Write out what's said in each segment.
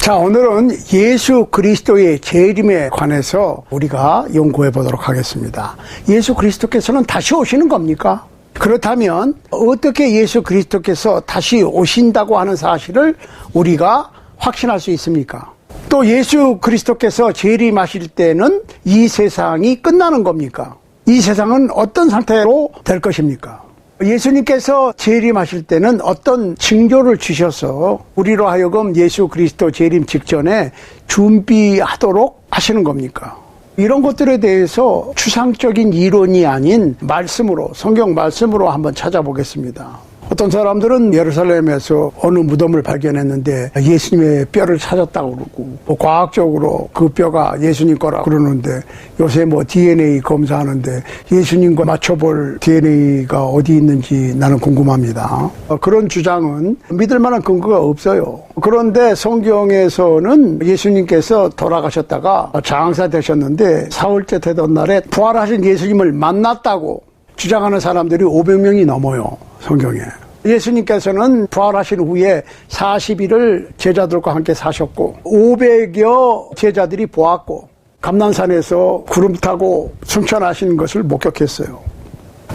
자, 오늘은 예수 그리스도의 재림에 관해서 우리가 연구해 보도록 하겠습니다. 예수 그리스도께서는 다시 오시는 겁니까? 그렇다면 어떻게 예수 그리스도께서 다시 오신다고 하는 사실을 우리가 확신할 수 있습니까? 또 예수 그리스도께서 재림하실 때는 이 세상이 끝나는 겁니까? 이 세상은 어떤 상태로 될 것입니까? 예수님께서 재림하실 때는 어떤 징조를 주셔서 우리로 하여금 예수 그리스도 재림 직전에 준비하도록 하시는 겁니까? 이런 것들에 대해서 추상적인 이론이 아닌 말씀으로, 성경 말씀으로 한번 찾아보겠습니다. 어떤 사람들은 예루살렘에서 어느 무덤을 발견했는데 예수님의 뼈를 찾았다고 그러고, 과학적으로 그 뼈가 예수님 거라고 그러는데, 요새 DNA 검사하는데 예수님과 맞춰볼 DNA가 어디 있는지 나는 궁금합니다. 그런 주장은 믿을 만한 근거가 없어요. 그런데 성경에서는 예수님께서 돌아가셨다가 장사 되셨는데 사흘째 되던 날에 부활하신 예수님을 만났다고 주장하는 사람들이 500명이 넘어요, 성경에. 예수님께서는 부활하신 후에 40일을 제자들과 함께 사셨고 500여 제자들이 보았고 감난산에서 구름 타고 승천하신 것을 목격했어요.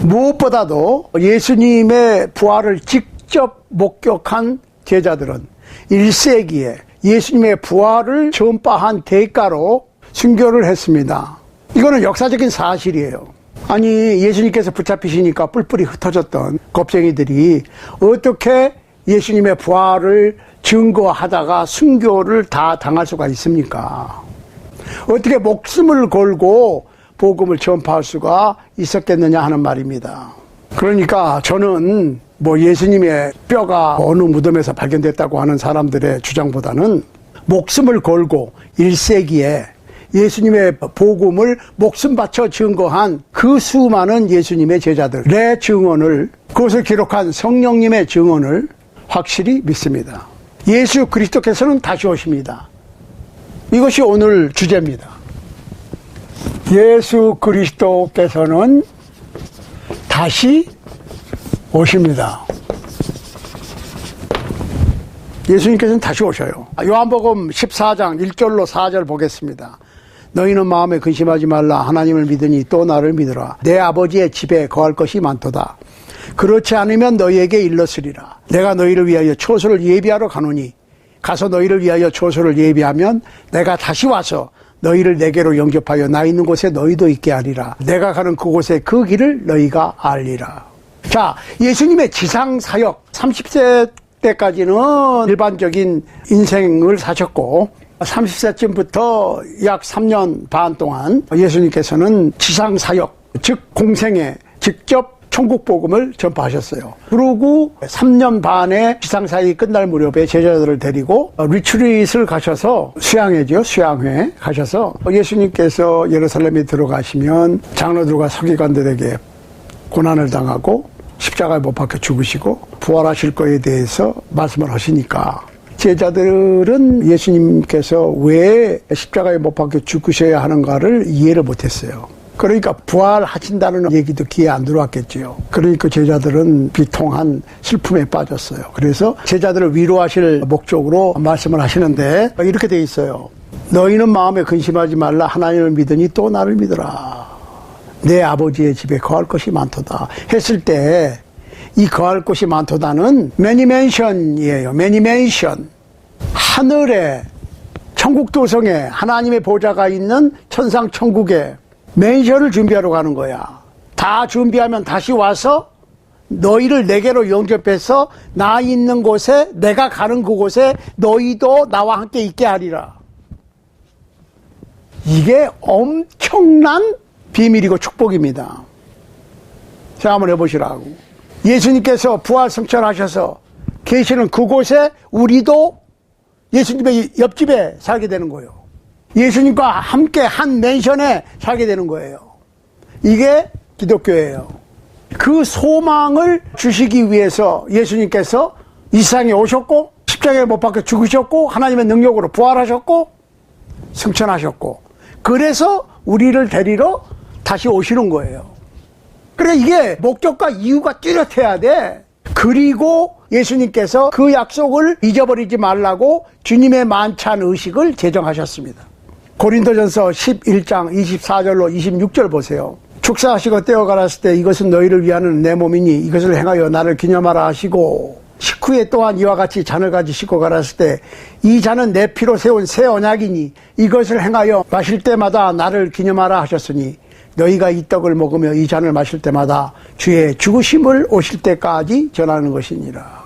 무엇보다도 예수님의 부활을 직접 목격한 제자들은 1세기에 예수님의 부활을 전파한 대가로 순교를 했습니다. 이거는 역사적인 사실이에요. 아니, 예수님께서 붙잡히시니까 뿔뿔이 흩어졌던 겁쟁이들이 어떻게 예수님의 부활을 증거하다가 순교를 다 당할 수가 있습니까? 어떻게 목숨을 걸고 복음을 전파할 수가 있었겠느냐 하는 말입니다. 그러니까 저는 예수님의 뼈가 어느 무덤에서 발견됐다고 하는 사람들의 주장보다는 목숨을 걸고 1세기에 예수님의 복음을 목숨 바쳐 증거한 그 수많은 예수님의 제자들의 증언을, 그것을 기록한 성령님의 증언을 확실히 믿습니다. 예수 그리스도께서는 다시 오십니다. 이것이 오늘 주제입니다. 예수 그리스도께서는 다시 오십니다. 예수님께서는 다시 오셔요. 요한복음 14장 1절로 4절 보겠습니다. 너희는 마음에 근심하지 말라. 하나님을 믿으니 또 나를 믿으라. 내 아버지의 집에 거할 것이 많도다. 그렇지 않으면 너희에게 일렀으리라. 내가 너희를 위하여 초소를 예비하러 가노니 가서 너희를 위하여 초소를 예비하면 내가 다시 와서 너희를 내게로 영접하여 나 있는 곳에 너희도 있게 하리라. 내가 가는 그곳에 그 길을 너희가 알리라. 자, 예수님의 지상 사역 30세 때까지는 일반적인 인생을 사셨고 30세쯤부터 약 3년 반 동안 예수님께서는 지상 사역, 즉 공생에 직접 천국 복음을 전파하셨어요. 그러고 3년 반의 지상 사역이 끝날 무렵에 제자들을 데리고 리트릿을 가셔서 수양회 가셔서 예수님께서 예루살렘에 들어가시면 장로들과 서기관들에게 고난을 당하고 십자가에 못 박혀 죽으시고 부활하실 거에 대해서 말씀을 하시니까 제자들은 예수님께서 왜 십자가에 못 박혀 죽으셔야 하는가를 이해를 못했어요. 그러니까 부활하신다는 얘기도 귀에 안 들어왔겠지요. 그러니까 제자들은 비통한 슬픔에 빠졌어요. 그래서 제자들을 위로하실 목적으로 말씀을 하시는데 이렇게 돼 있어요. 너희는 마음에 근심하지 말라. 하나님을 믿으니 또 나를 믿으라. 내 아버지의 집에 거할 것이 많도다 했을 때 이 거할 것이 많도다는 매니멘션이에요. 매니멘션. 하늘에 천국 도성에 하나님의 보좌가 있는 천상 천국에 맨션을 준비하러 가는 거야. 다 준비하면 다시 와서 너희를 내게로 영접해서 나 있는 곳에, 내가 가는 그곳에 너희도 나와 함께 있게 하리라. 이게 엄청난 비밀이고 축복입니다. 자, 한번 해보시라고. 예수님께서 부활 승천하셔서 계시는 그곳에 우리도 예수님의 옆집에 살게 되는 거예요. 예수님과 함께 한 맨션에 살게 되는 거예요. 이게 기독교예요. 그 소망을 주시기 위해서 예수님께서 이 세상에 오셨고 십자가에 못 박혀 죽으셨고 하나님의 능력으로 부활하셨고 승천하셨고 그래서 우리를 데리러 다시 오시는 거예요. 그래, 이게 목적과 이유가 뚜렷해야 돼. 그리고 예수님께서 그 약속을 잊어버리지 말라고 주님의 만찬 의식을 제정하셨습니다. 고린도전서 11장 24절로 26절 보세요. 축사하시고 떼어가랐을 때 이것은 너희를 위하는 내 몸이니 이것을 행하여 나를 기념하라 하시고, 식후에 또한 이와 같이 잔을 가지시고 가랐을 때 이 잔은 내 피로 세운 새 언약이니 이것을 행하여 마실 때마다 나를 기념하라 하셨으니 너희가 이 떡을 먹으며 이 잔을 마실 때마다 주의 죽으심을 오실 때까지 전하는 것이니라.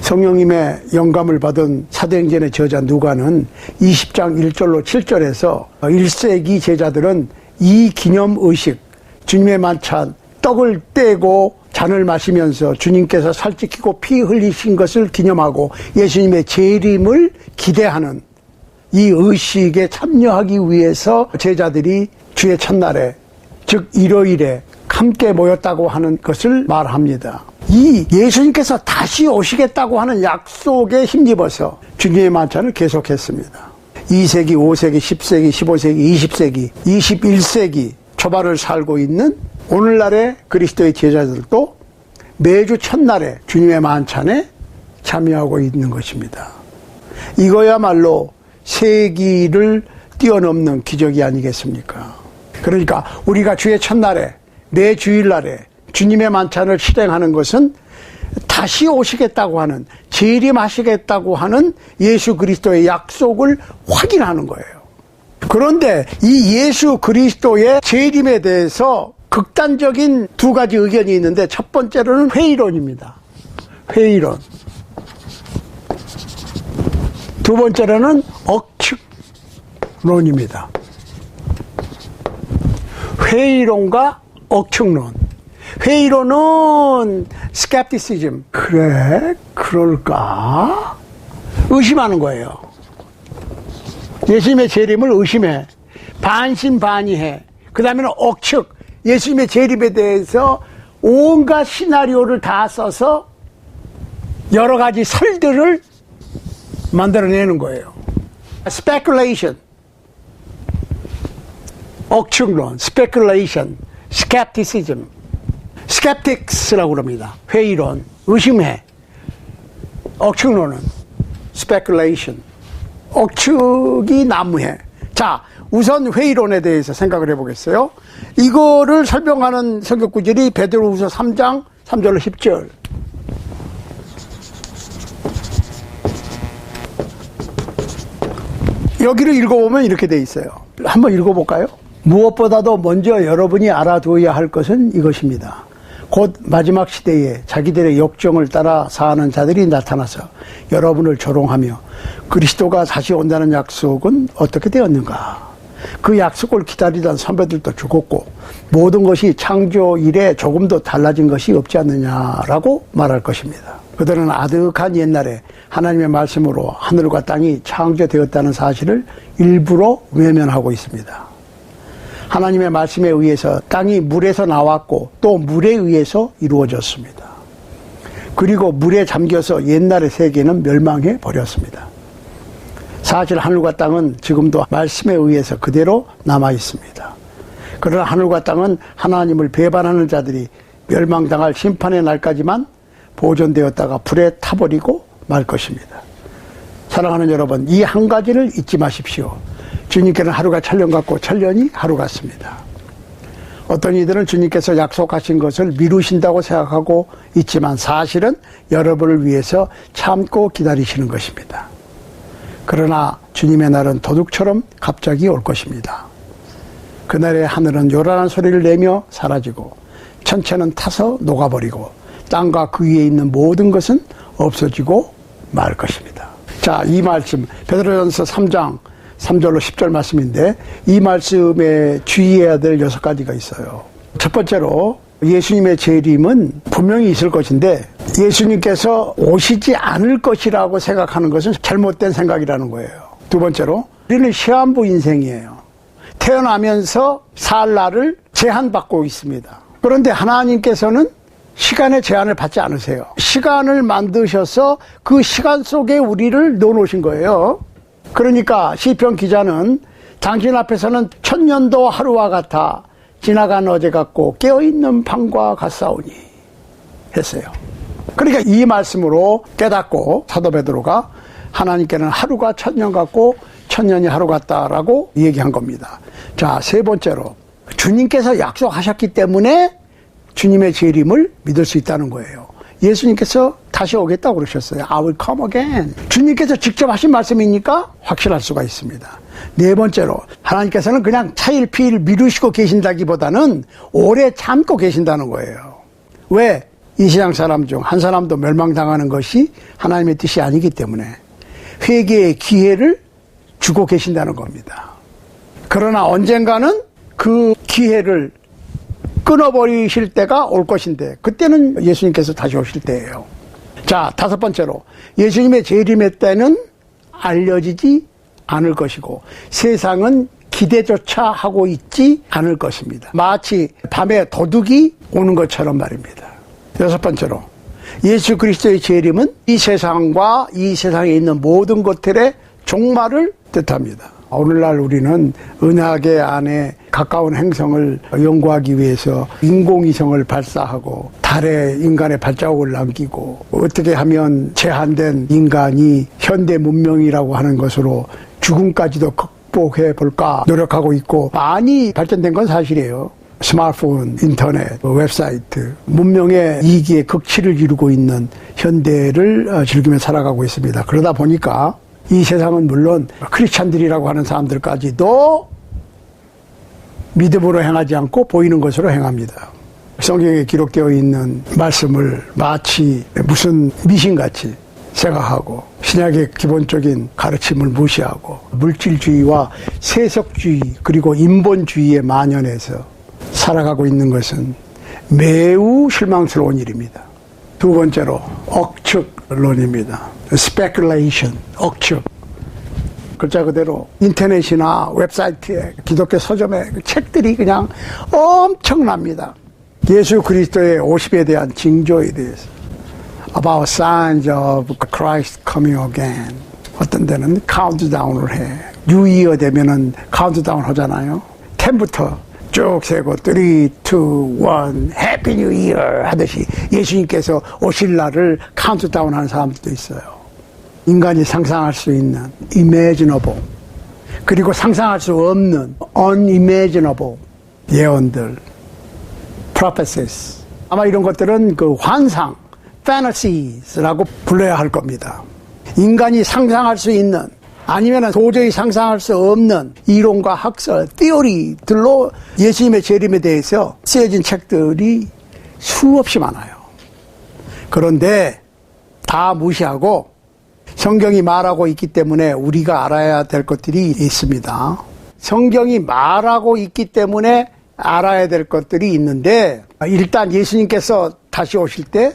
성령님의 영감을 받은 사도행전의 저자 누가는 20장 1절로 7절에서 1세기 제자들은 이 기념의식, 주님의 만찬, 떡을 떼고 잔을 마시면서 주님께서 살찌키고 피 흘리신 것을 기념하고 예수님의 재림을 기대하는 이 의식에 참여하기 위해서 제자들이 주의 첫날에, 즉 일요일에 함께 모였다고 하는 것을 말합니다. 이 예수님께서 다시 오시겠다고 하는 약속에 힘입어서 주님의 만찬을 계속했습니다. 2세기, 5세기, 10세기, 15세기, 20세기, 21세기 초반을 살고 있는 오늘날의 그리스도의 제자들도 매주 첫날에 주님의 만찬에 참여하고 있는 것입니다. 이거야말로 세기를 뛰어넘는 기적이 아니겠습니까? 그러니까 우리가 주의 첫날에, 매 주일날에 주님의 만찬을 실행하는 것은 다시 오시겠다고 하는, 재림하시겠다고 하는 예수 그리스도의 약속을 확인하는 거예요. 그런데 이 예수 그리스도의 재림에 대해서 극단적인 두 가지 의견이 있는데, 첫 번째로는 회의론입니다. 회의론. 두 번째로는 억측론입니다. 회의론과 억측론. 회의론은 skepticism. 그래? 그럴까? 의심하는 거예요. 예수님의 재림을 의심해. 반신반의해. 그 다음에는 억측. 예수님의 재림에 대해서 온갖 시나리오를 다 써서 여러 가지 설들을 만들어내는 거예요. speculation. 억측론, speculation, skepticism. skeptics라고 그럽니다. 회의론, 의심해. 억측론은 speculation. 억측이 난무해. 자, 우선 회의론에 대해서 생각을 해보겠어요. 이거를 설명하는 성경 구절이 베드로후서 3장 3절로 10절. 여기를 읽어보면 이렇게 돼 있어요. 한번 읽어볼까요? 무엇보다도 먼저 여러분이 알아두어야 할 것은 이것입니다. 곧 마지막 시대에 자기들의 욕정을 따라 사는 자들이 나타나서 여러분을 조롱하며 그리스도가 다시 온다는 약속은 어떻게 되었는가? 그 약속을 기다리던 선배들도 죽었고 모든 것이 창조 이래 조금도 달라진 것이 없지 않느냐라고 말할 것입니다. 그들은 아득한 옛날에 하나님의 말씀으로 하늘과 땅이 창조되었다는 사실을 일부러 외면하고 있습니다. 하나님의 말씀에 의해서 땅이 물에서 나왔고 또 물에 의해서 이루어졌습니다. 그리고 물에 잠겨서 옛날의 세계는 멸망해 버렸습니다. 사실 하늘과 땅은 지금도 말씀에 의해서 그대로 남아 있습니다. 그러나 하늘과 땅은 하나님을 배반하는 자들이 멸망당할 심판의 날까지만 보존되었다가 불에 타버리고 말 것입니다. 사랑하는 여러분, 이 한 가지를 잊지 마십시오. 주님께는 하루가 천년 같고 천년이 하루 같습니다. 어떤 이들은 주님께서 약속하신 것을 미루신다고 생각하고 있지만 사실은 여러분을 위해서 참고 기다리시는 것입니다. 그러나 주님의 날은 도둑처럼 갑자기 올 것입니다. 그날에 하늘은 요란한 소리를 내며 사라지고 천체는 타서 녹아버리고 땅과 그 위에 있는 모든 것은 없어지고 말 것입니다. 자, 이 말씀 베드로전서 3장 3절로 10절 말씀인데 이 말씀에 주의해야 될 6가지가 있어요. 첫 번째로 예수님의 재림은 분명히 있을 것인데 예수님께서 오시지 않을 것이라고 생각하는 것은 잘못된 생각이라는 거예요. 두 번째로 우리는 시한부 인생이에요. 태어나면서 살 날을 제한받고 있습니다. 그런데 하나님께서는 시간의 제한을 받지 않으세요. 시간을 만드셔서 그 시간 속에 우리를 넣어놓으신 거예요. 그러니까 시편 기자는 당신 앞에서는 천년도 하루와 같아 지나간 어제 같고 깨어있는 밤과 같사오니 했어요. 그러니까 이 말씀으로 깨닫고 사도 베드로가 하나님께는 하루가 천년 같고 천년이 하루 같다라고 얘기한 겁니다. 자, 세 번째로 주님께서 약속하셨기 때문에 주님의 재림을 믿을 수 있다는 거예요. 예수님께서 다시 오겠다고 그러셨어요. I will come again. 주님께서 직접 하신 말씀이니까 확실할 수가 있습니다. 네 번째로 하나님께서는 그냥 차일피일 미루시고 계신다기보다는 오래 참고 계신다는 거예요. 왜? 이 세상 사람 중 한 사람도 멸망당하는 것이 하나님의 뜻이 아니기 때문에 회개의 기회를 주고 계신다는 겁니다. 그러나 언젠가는 그 기회를 끊어버리실 때가 올 것인데 그때는 예수님께서 다시 오실 때예요. 자, 다섯 번째로 예수님의 재림의 때는 알려지지 않을 것이고 세상은 기대조차 하고 있지 않을 것입니다. 마치 밤에 도둑이 오는 것처럼 말입니다. 여섯 번째로 예수 그리스도의 재림은 이 세상과 이 세상에 있는 모든 것들의 종말을 뜻합니다. 오늘날 우리는 은하계 안에 가까운 행성을 연구하기 위해서 인공위성을 발사하고 달에 인간의 발자국을 남기고 어떻게 하면 제한된 인간이 현대 문명이라고 하는 것으로 죽음까지도 극복해 볼까 노력하고 있고 많이 발전된 건 사실이에요. 스마트폰, 인터넷, 웹사이트, 문명의 이기의 극치를 이루고 있는 현대를 즐기며 살아가고 있습니다. 그러다 보니까 이 세상은 물론 크리스찬들이라고 하는 사람들까지도 믿음으로 행하지 않고 보이는 것으로 행합니다. 성경에 기록되어 있는 말씀을 마치 무슨 미신같이 생각하고 신약의 기본적인 가르침을 무시하고 물질주의와 세속주의 그리고 인본주의에 만연해서 살아가고 있는 것은 매우 실망스러운 일입니다. 두 번째로 억측론입니다. speculation, 억측. 글자 그대로 인터넷이나 웹사이트에 기독교 서점에 책들이 그냥 엄청납니다. 예수 그리스도의 오심에 대한 징조에 대해서 about signs of Christ coming again. 어떤 데는 카운트다운을 해. 뉴이어 되면은 카운트다운 하잖아요. 10부터 쭉 세고 3, 2, 1 해피 뉴 이어 하듯이 예수님께서 오실 날을 카운트다운 하는 사람들도 있어요. 인간이 상상할 수 있는 imaginable 그리고 상상할 수 없는 unimaginable 예언들 prophecies 아마 이런 것들은 그 환상 fantasies라고 불러야 할 겁니다. 인간이 상상할 수 있는 아니면 도저히 상상할 수 없는 이론과 학설, theory들로 예수님의 재림에 대해서 쓰여진 책들이 수없이 많아요. 그런데 다 무시하고 성경이 말하고 있기 때문에 우리가 알아야 될 것들이 있습니다. 성경이 말하고 있기 때문에 알아야 될 것들이 있는데 일단 예수님께서 다시 오실 때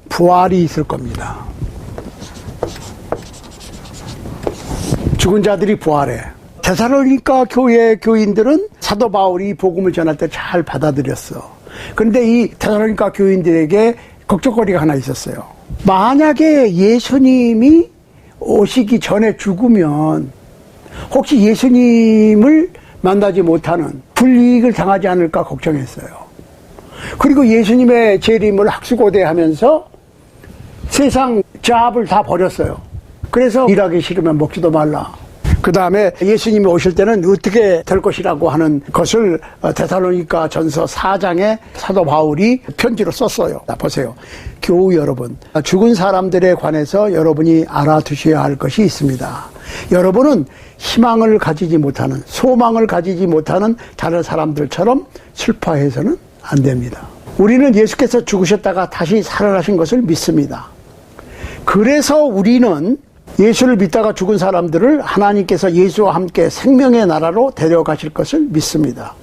부활이 있을 겁니다. 죽은 자들이 부활해. 데살로니가 교회 교인들은 사도 바울이 복음을 전할 때 잘 받아들였어. 그런데 이 데살로니가 교인들에게 걱정거리가 하나 있었어요. 만약에 예수님이 오시기 전에 죽으면 혹시 예수님을 만나지 못하는 불이익을 당하지 않을까 걱정했어요. 그리고 예수님의 재림을 학수고대하면서 세상 잡을 다 버렸어요. 그래서 일하기 싫으면 먹지도 말라. 그 다음에 예수님이 오실 때는 어떻게 될 것이라고 하는 것을 데살로니가 전서 4장에 사도 바울이 편지로 썼어요. 보세요. 교우 여러분, 죽은 사람들에 관해서 여러분이 알아두셔야 할 것이 있습니다. 여러분은 희망을 가지지 못하는, 소망을 가지지 못하는 다른 사람들처럼 슬퍼해서는 안 됩니다. 우리는 예수께서 죽으셨다가 다시 살아나신 것을 믿습니다. 그래서 우리는 예수를 믿다가 죽은 사람들을 하나님께서 예수와 함께 생명의 나라로 데려가실 것을 믿습니다.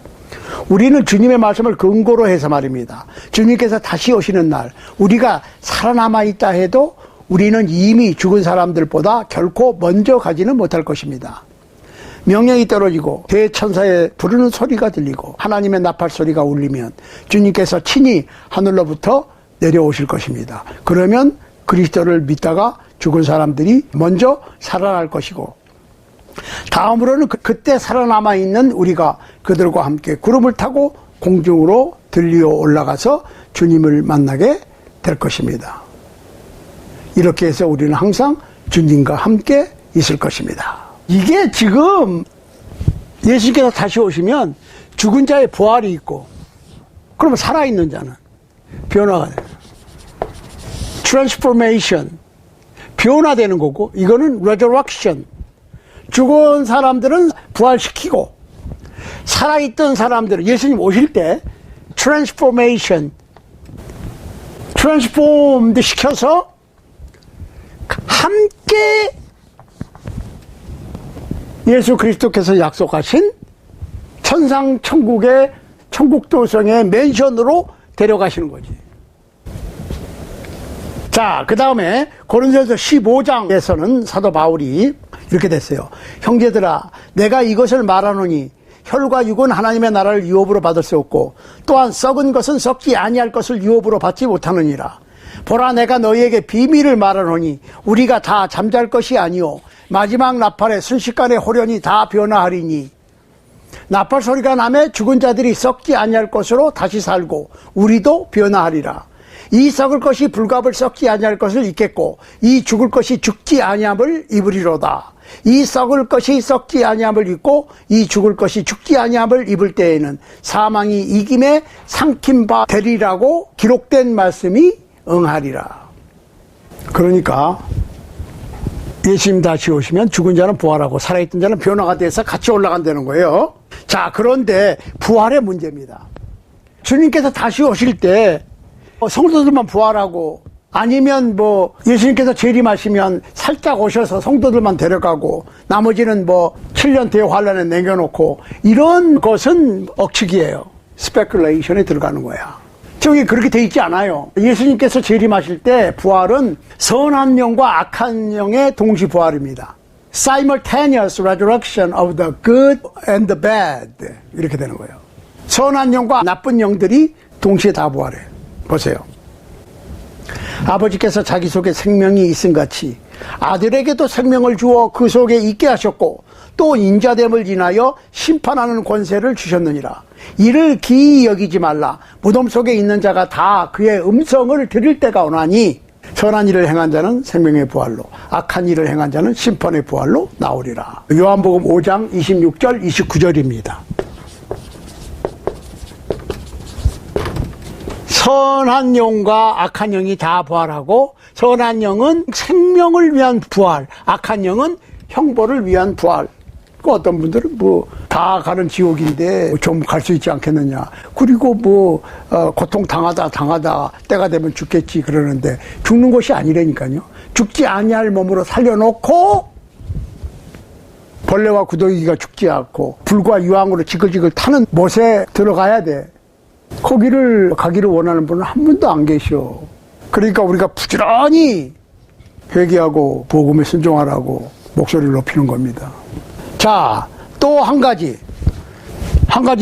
우리는 주님의 말씀을 근거로 해서 말입니다. 주님께서 다시 오시는 날 우리가 살아남아 있다 해도 우리는 이미 죽은 사람들보다 결코 먼저 가지는 못할 것입니다. 명령이 떨어지고 대천사의 부르는 소리가 들리고 하나님의 나팔 소리가 울리면 주님께서 친히 하늘로부터 내려오실 것입니다. 그러면 그리스도를 믿다가 죽은 사람들이 먼저 살아날 것이고 다음으로는 그때 살아남아 있는 우리가 그들과 함께 구름을 타고 공중으로 들리어 올라가서 주님을 만나게 될 것입니다. 이렇게 해서 우리는 항상 주님과 함께 있을 것입니다. 이게 지금 예수님께서 다시 오시면 죽은 자의 부활이 있고, 그러면 살아있는 자는 변화가 돼요. 트랜스포메이션, 변화되는 거고, 이거는 resurrection. 죽은 사람들은 부활시키고, 살아있던 사람들은 예수님 오실 때 트랜스포메이션, 트랜스폼드 시켜서 함께 예수 그리스도께서 약속하신 천상 천국의 천국도성의 맨션으로 데려가시는 거지. 자, 그 다음에 고린도전서 15장에서는 사도 바울이 이렇게 됐어요. 형제들아, 내가 이것을 말하노니 혈과 육은 하나님의 나라를 유업으로 받을 수 없고 또한 썩은 것은 썩지 아니할 것을 유업으로 받지 못하느니라. 보라, 내가 너희에게 비밀을 말하노니 우리가 다 잠잘 것이 아니오 마지막 나팔에 순식간에 호련히 다 변화하리니 나팔 소리가 나매 죽은 자들이 썩지 아니할 것으로 다시 살고 우리도 변화하리라. 이 썩을 것이 불갑을 썩지 아니할 것을 입겠고 이 죽을 것이 죽지 아니함을 입으리로다. 이 썩을 것이 썩지 아니함을 입고 이 죽을 것이 죽지 아니함을 입을 때에는 사망이 이김에 삼킨 바 되리라고 기록된 말씀이 응하리라. 그러니까 예수님 다시 오시면 죽은 자는 부활하고 살아있던 자는 변화가 돼서 같이 올라간다는 거예요. 자, 그런데 부활의 문제입니다. 주님께서 다시 오실 때 성도들만 부활하고 아니면 예수님께서 재림하시면 살짝 오셔서 성도들만 데려가고 나머지는 7년 대환란에 남겨놓고 이런 것은 억측이에요. 스페큘레이션에 들어가는 거야. 저기 그렇게 돼 있지 않아요. 예수님께서 재림하실 때 부활은 선한 영과 악한 영의 동시 부활입니다. Simultaneous resurrection of the good and the bad. 이렇게 되는 거예요. 선한 영과 나쁜 영들이 동시에 다 부활해요. 보세요. 아버지께서 자기 속에 생명이 있음 같이 아들에게도 생명을 주어 그 속에 있게 하셨고 또 인자됨을 인하여 심판하는 권세를 주셨느니라. 이를 기이 여기지 말라. 무덤 속에 있는 자가 다 그의 음성을 들을 때가 오나니 선한 일을 행한 자는 생명의 부활로 악한 일을 행한 자는 심판의 부활로 나오리라. 요한복음 5장 26절 29절입니다. 선한 영과 악한 영이 다 부활하고 선한 영은 생명을 위한 부활, 악한 영은 형벌을 위한 부활. 어떤 분들은 다 가는 지옥인데 좀 갈 수 있지 않겠느냐. 그리고 고통 당하다 때가 되면 죽겠지 그러는데 죽는 것이 아니라니까요. 죽지 아니할 몸으로 살려놓고 벌레와 구더기가 죽지 않고 불과 유황으로 지글지글 타는 못에 들어가야 돼. 거기를 가기를 원하는 분은 한 분도 안 계셔. 그러니까 우리가 부지런히 회개하고 복음에 순종하라고 목소리를 높이는 겁니다. 자, 또 한 가지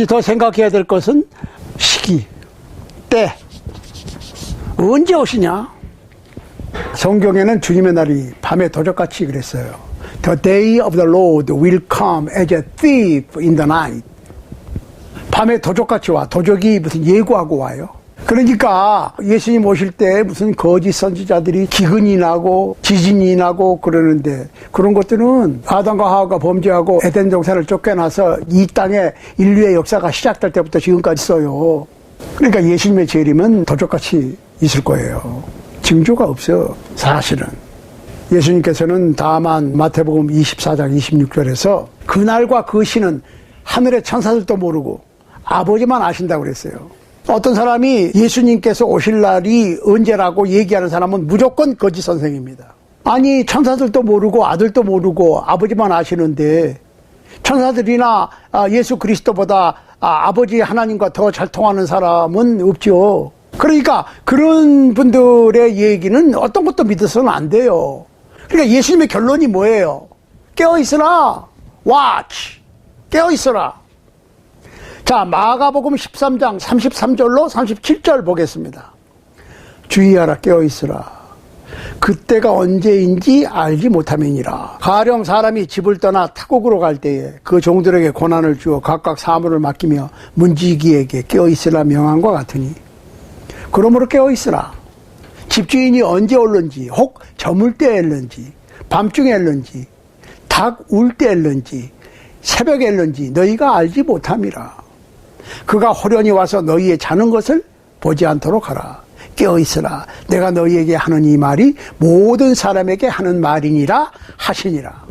더 생각해야 될 것은 시기, 때. 언제 오시냐? 성경에는 주님의 날이 밤에 도적같이 그랬어요. The day of the Lord will come as a thief in the night. 밤에 도적같이 와. 도적이 무슨 예고하고 와요. 그러니까 예수님 오실 때 무슨 거짓 선지자들이 기근이 나고 지진이 나고 그러는데 그런 것들은 아담과 하와가 범죄하고 에덴 동산을 쫓겨나서 이 땅에 인류의 역사가 시작될 때부터 지금까지 있어요. 그러니까 예수님의 재림은 도적같이 있을 거예요. 징조가 없어요. 사실은. 예수님께서는 다만 마태복음 24장 26절에서 그날과 그 시는 하늘의 천사들도 모르고 아버지만 아신다고 그랬어요. 어떤 사람이 예수님께서 오실 날이 언제라고 얘기하는 사람은 무조건 거짓 선생입니다. 아니, 천사들도 모르고 아들도 모르고 아버지만 아시는데 천사들이나 예수 그리스도보다 아버지 하나님과 더 잘 통하는 사람은 없죠. 그러니까 그런 분들의 얘기는 어떤 것도 믿어서는 안 돼요. 그러니까 예수님의 결론이 뭐예요? 깨어있으라. watch. 깨어있으라. 자, 마가복음 13장 33절로 37절 보겠습니다. 주의하라, 깨어있으라. 그때가 언제인지 알지 못함이니라. 가령 사람이 집을 떠나 타국으로 갈 때에 그 종들에게 고난을 주어 각각 사물을 맡기며 문지기에게 깨어있으라 명함과 같으니 그러므로 깨어있으라. 집주인이 언제 올는지, 혹 저물 때 엘는지, 밤중에 엘는지, 닭 울 때 엘는지, 새벽에 엘는지 너희가 알지 못함이라. 그가 호련히 와서 너희의 자는 것을 보지 않도록 하라. 깨어있으라. 내가 너희에게 하는 이 말이 모든 사람에게 하는 말이니라 하시니라.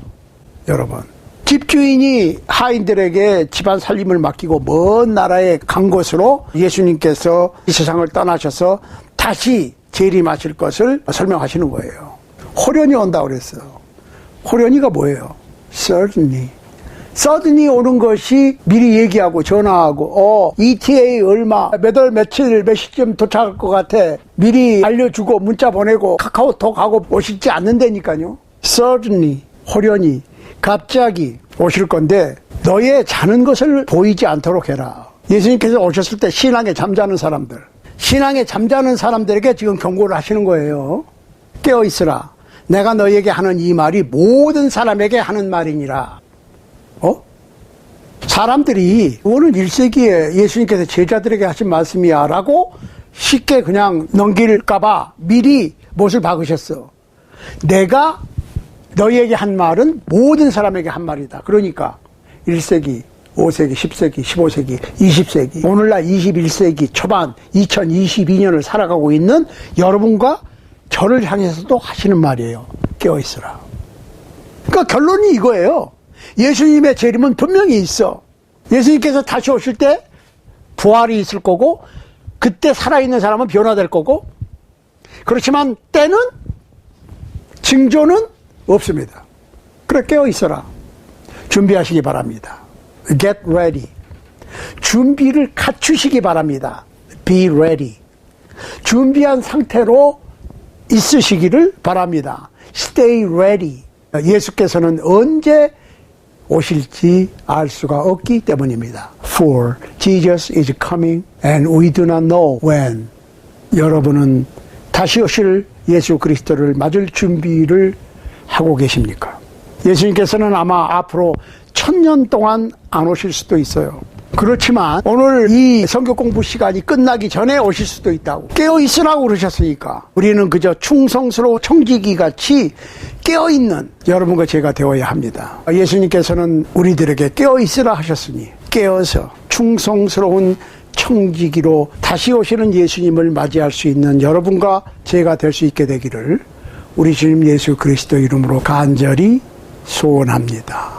여러분, 집주인이 하인들에게 집안 살림을 맡기고 먼 나라에 간 것으로 예수님께서 이 세상을 떠나셔서 다시 재림하실 것을 설명하시는 거예요. 호련히 온다 그랬어요. 호련히가 뭐예요? Certainly. Suddenly 오는 것이 미리 얘기하고 전화하고 ETA 얼마 몇 월 며칠 몇 시쯤 도착할 것 같아 미리 알려주고 문자 보내고 카카오톡하고 오시지 않는다니까요. Suddenly 호련히 갑자기 오실 건데 너의 자는 것을 보이지 않도록 해라. 예수님께서 오셨을 때 신앙에 잠자는 사람들, 신앙에 잠자는 사람들에게 지금 경고를 하시는 거예요. 깨어있으라. 내가 너에게 하는 이 말이 모든 사람에게 하는 말이니라. 사람들이 오늘 1세기에 예수님께서 제자들에게 하신 말씀이야 라고 쉽게 그냥 넘길까봐 미리 못을 박으셨어. 내가 너희에게 한 말은 모든 사람에게 한 말이다. 그러니까 1세기, 5세기, 10세기, 15세기, 20세기, 오늘날 21세기 초반 2022년을 살아가고 있는 여러분과 저를 향해서도 하시는 말이에요. 깨어있으라. 그러니까 결론이 이거예요. 예수님의 재림은 분명히 있어. 예수님께서 다시 오실 때 부활이 있을 거고 그때 살아있는 사람은 변화될 거고, 그렇지만 때는, 징조는 없습니다. 그래 깨어있어라. 준비하시기 바랍니다. Get ready. 준비를 갖추시기 바랍니다. Be ready. 준비한 상태로 있으시기를 바랍니다. Stay ready. 예수께서는 언제 오실지 알 수가 없기 때문입니다. For Jesus is coming and we do not know when. 여러분은 다시 오실 예수 그리스도를 맞을 준비를 하고 계십니까? 예수님께서는 아마 앞으로 1000년 동안 안 오실 수도 있어요. 그렇지만 오늘 이 성경 공부 시간이 끝나기 전에 오실 수도 있다고. 깨어있으라고 그러셨으니까 우리는 그저 충성스러운 청지기 같이 깨어있는 여러분과 제가 되어야 합니다. 예수님께서는 우리들에게 깨어있으라 하셨으니 깨어서 충성스러운 청지기로 다시 오시는 예수님을 맞이할 수 있는 여러분과 제가 될 수 있게 되기를 우리 주님 예수 그리스도 이름으로 간절히 소원합니다.